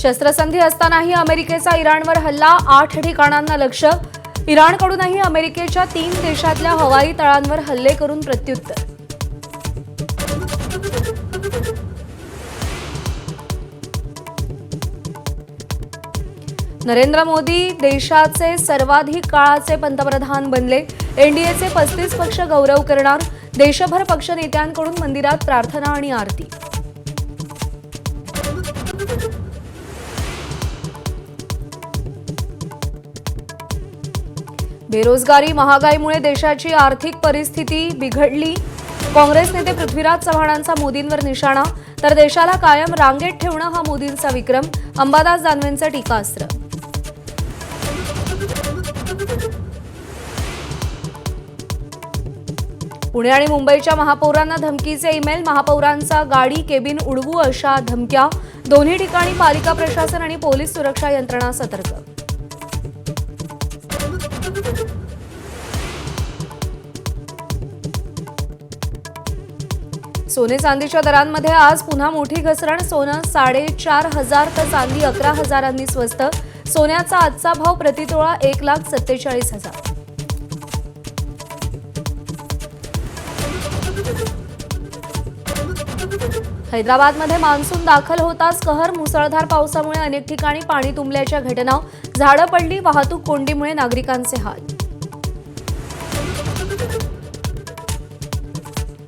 शस्त्रसंधी असतानाही अमेरिकेचा इराणवर हल्ला, 8 ठिकाणांना लक्ष्य. इराणकडूनही अमेरिकेच्या 3 देशातल्या हवाई तळांवर हल्ले करून प्रत्युत्तर. नरेंद्र मोदी देशाचे सर्वाधिक काळाचे पंतप्रधान बनले. एनडीएचे 35 पक्ष गौरव करणार. देशभर पक्षनेत्यांकडून मंदिरात प्रार्थना आणि आरती. बेरोजगारी, महागाईमुळे देशाची आर्थिक परिस्थिती बिघडली. काँग्रेस नेते पृथ्वीराज चव्हाणांचा मोदींवर निशाणा. तर देशाला कायम रांगेत ठेवणं हा मोदींचा विक्रम. अंबादास दानवेंचं टीकास्त्र. पुणे आणि मुंबईच्या महापौरांना धमकीचे ईमेल. महापौरांचा गाडी केबिन उडवू अशा धमक्या. दोन्ही ठिकाणी पालिका प्रशासन आणि पोलीस सुरक्षा यंत्रणा सतर्क. सोने चांदीच्या दरांमध्ये आज पुन्हा मोठी घसरण. सोनं 4,500 तर चांदी 11,000 स्वस्त. सोन्याचा आजचा भाव प्रतितोळा 1,47,000. हैदराबादमध्ये मान्सून दाखल होताच कहर. मुसळधार पावसामुळे अनेक ठिकाणी पाणी तुंबल्याच्या घटना. झाडं पडली, वाहतूक कोंडीमुळे नागरिकांचे हाल.